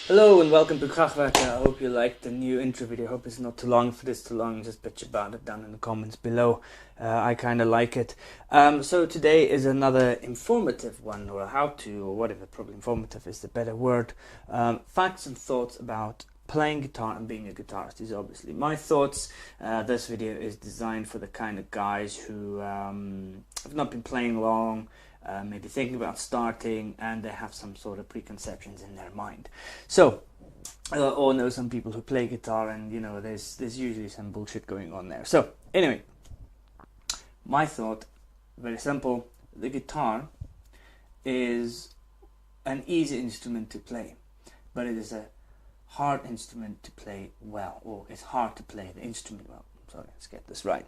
Hello and welcome to Krachwerk. I hope you liked the new intro video. I hope it's not too long. If it is too long, just bitch about it down in the comments below. I kind of like it. So today is another informative one, or a how-to, or whatever. Probably informative is the better word. Facts and thoughts about playing guitar and being a guitarist. These are obviously my thoughts. This video is designed for the kind of guys who have not been playing long, maybe thinking about starting, and they have some sort of preconceptions in their mind. So, or know some people who play guitar, and you know, there's usually some bullshit going on there. So, anyway, my thought, very simple: the guitar is an easy instrument to play, but it is a hard instrument to play well, or it's hard to play the instrument well. Sorry, let's get this right.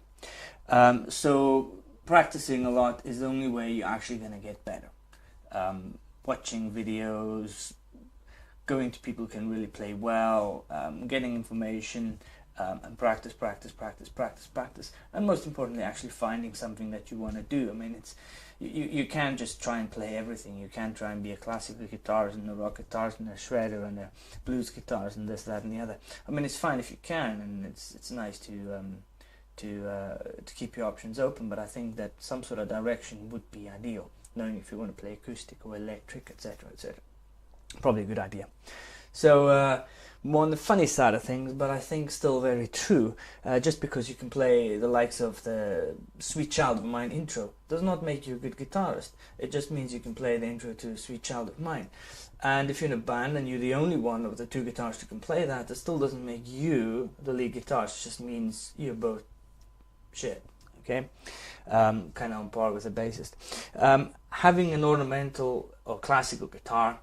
So practicing a lot is the only way you're actually going to get better. Watching videos, going to people who can really play well, getting information, and practice, and most importantly, actually finding something that you want to do. I mean, it's you can't just try and play everything. You can't try and be a classical guitarist and a rock guitarist and a shredder and a blues guitarist and this, that, and the other. I mean, it's fine if you can, and it's nice to keep your options open. But I think that some sort of direction would be ideal. Knowing if you want to play acoustic or electric, etc., etc. Probably a good idea. So more on the funny side of things, but I think still very true. Just because you can play the likes of the Sweet Child of Mine intro does not make you a good guitarist. It just means you can play the intro to Sweet Child of Mine. And if you're in a band and you're the only one of the two guitarists who can play that, it still doesn't make you the lead guitarist. It just means you're both shit. Okay, kind of on par with a bassist. Having an ornamental or classical guitar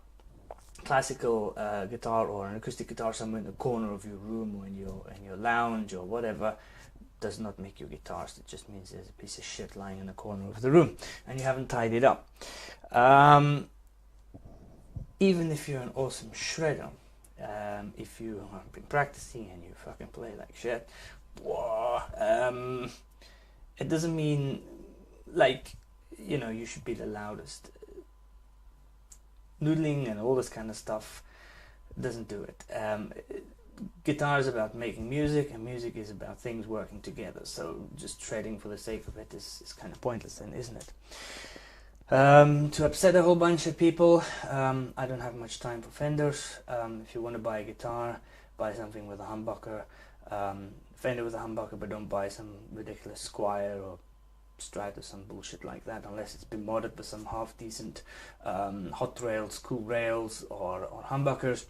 or an acoustic guitar somewhere in the corner of your room or in your lounge or whatever does not make you a guitarist. It just means there's a piece of shit lying in the corner of the room and you haven't tied it up. Even if you're an awesome shredder, if you have been practicing and you fucking play like shit, it doesn't mean, like, you know, you should be the loudest. Noodling and all this kind of stuff doesn't do it. Guitar is about making music, and music is about things working together. So just shredding for the sake of it is kind of pointless then, isn't it? To upset a whole bunch of people, I don't have much time for Fenders. If you want to buy a guitar, buy something with a humbucker. Fender with a humbucker, but don't buy some ridiculous Squire or Strat or some bullshit like that, unless it's been modded with some half-decent hot rails, cool rails, or humbuckers,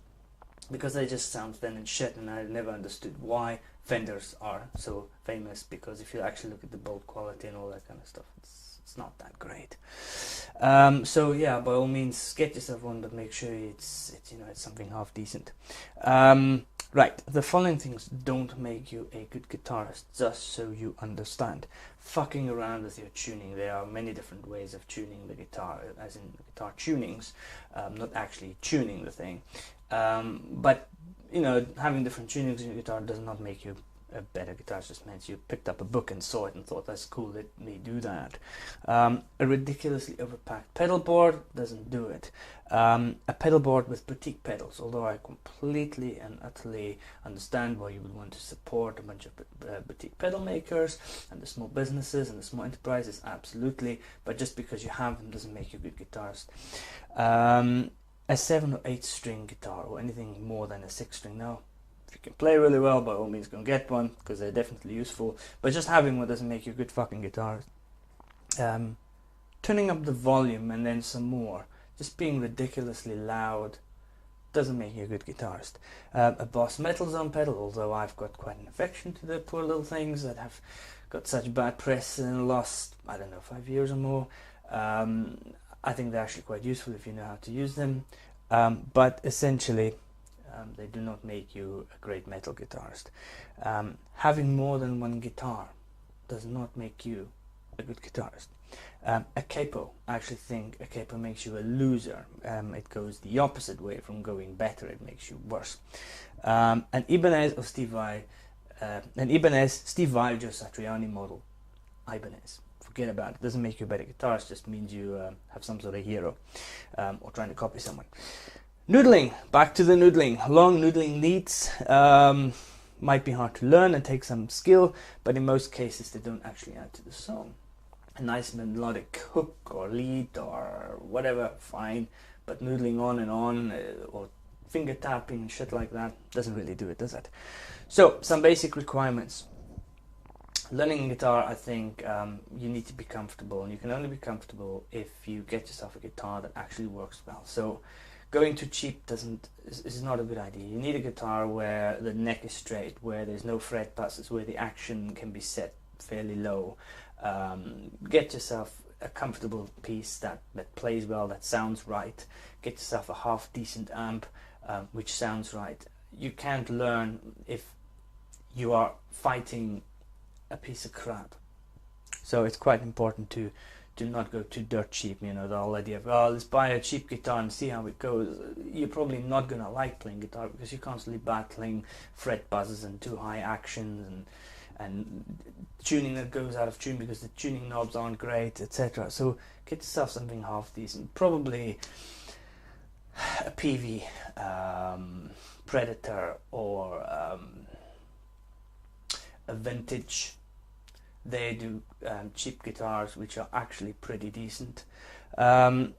because they just sound thin and shit, and I never understood why Fenders are so famous, because if you actually look at the build quality and all that kind of stuff, it's not that great. So yeah, by all means, get yourself one, but make sure it's something half-decent. Right, the following things don't make you a good guitarist, just so you understand. Fucking around with your tuning. There are many different ways of tuning the guitar, as in guitar tunings, not actually tuning the thing. But, you know, having different tunings in your guitar does not make you a better guitarist. Just means you picked up a book and saw it and thought, that's cool, let me do that. A ridiculously overpacked pedal board doesn't do it. A pedal board with boutique pedals, although I completely and utterly understand why you would want to support a bunch of boutique pedal makers and the small businesses and the small enterprises, absolutely, but just because you have them doesn't make you a good guitarist. A 7 or 8 string guitar, or anything more than a 6 string now. If you can play really well, by all means go and get one, because they're definitely useful, but just having one doesn't make you a good fucking guitarist. Turning up the volume and then some more, just being ridiculously loud, doesn't make you a good guitarist. A Boss Metal Zone pedal, although I've got quite an affection to the poor little things that have got such bad press in the last, I don't know, 5 years or more, I think they're actually quite useful if you know how to use them, but essentially they do not make you a great metal guitarist. Having more than one guitar does not make you a good guitarist. A capo, I actually think a capo makes you a loser. It goes the opposite way from going better, it makes you worse. An Ibanez or Steve Vai, Steve Vai, Joe Satriani model, Ibanez. Forget about it. Doesn't make you a better guitarist, just means you have some sort of hero, or trying to copy someone. Noodling, back to the noodling. Long noodling leads might be hard to learn and take some skill, but in most cases they don't actually add to the song. A nice melodic hook or lead or whatever, fine, but noodling on and on or finger tapping and shit like that doesn't really do it, does it? So, some basic requirements. Learning guitar, I think you need to be comfortable, and you can only be comfortable if you get yourself a guitar that actually works well. So going too cheap is not a good idea. You need a guitar where the neck is straight, where there's no fret passes, where the action can be set fairly low. Get yourself a comfortable piece that plays well, that sounds right. Get yourself a half decent amp which sounds right. You can't learn if you are fighting a piece of crap. So it's quite important to not go too dirt cheap. You know, the whole idea of, oh, let's buy a cheap guitar and see how it goes. You're probably not going to like playing guitar because you're constantly battling fret buzzes and too high actions and tuning that goes out of tune because the tuning knobs aren't great, etc. So get yourself something half decent, probably a PV, Predator, or a vintage. They do cheap guitars which are actually pretty decent. The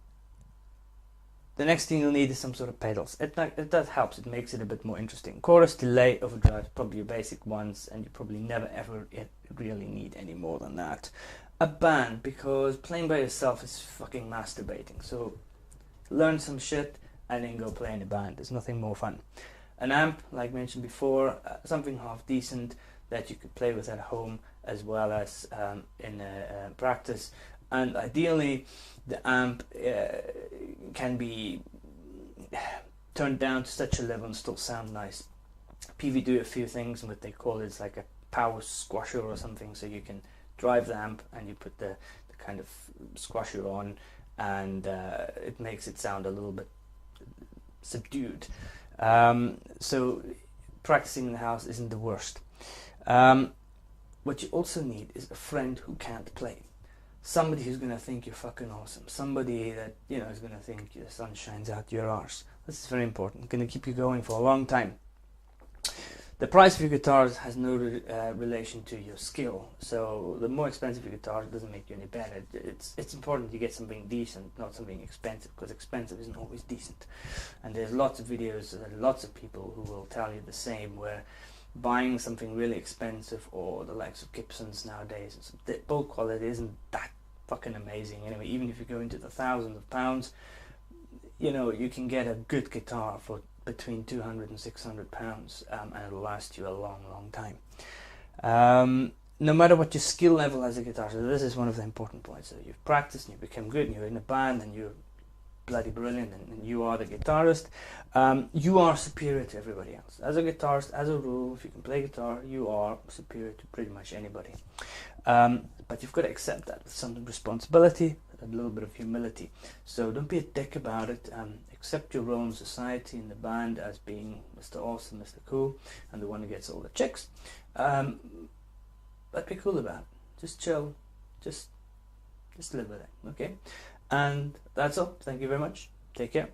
next thing you'll need is some sort of pedals. That helps, it makes it a bit more interesting. Chorus, delay, overdrive, probably your basic ones, and you probably never ever really need any more than that. A band, because playing by yourself is fucking masturbating, so learn some shit and then go play in a band. There's nothing more fun. An amp, like mentioned before, something half decent that you could play with at home as well as in practice, and ideally the amp can be turned down to such a level and still sound nice. PV do a few things, and what they call is like a power squasher or something, so you can drive the amp and you put the kind of squasher on, and it makes it sound a little bit subdued. So practicing in the house isn't the worst. What you also need is a friend who can't play. Somebody who's going to think you're fucking awesome. Somebody that, you know, is going to think the sun shines out your arse. This is very important. Going to keep you going for a long time. The price of your guitars has no relation to your skill. So the more expensive your guitar doesn't make you any better. It's important you get something decent, not something expensive, because expensive isn't always decent. And there's lots of videos and lots of people who will tell you the same, where buying something really expensive, or the likes of Gibsons nowadays, the build quality isn't that fucking amazing anyway. Even if you go into the thousands of pounds, you know, you can get a good guitar for between 200 and 600 pounds, and it'll last you a long time. No matter what your skill level as a guitarist, so this is one of the important points. So you've practiced and you become good and you're in a band and you're bloody brilliant and you are the guitarist, you are superior to everybody else. As a guitarist, as a rule, if you can play guitar, you are superior to pretty much anybody. But you've got to accept that with some responsibility, a little bit of humility. So don't be a dick about it. Accept your role in society, in the band, as being Mr. Awesome, Mr. Cool, and the one who gets all the chicks. But be cool about it. Just chill. Just live with it, okay? And that's all. Thank you very much. Take care.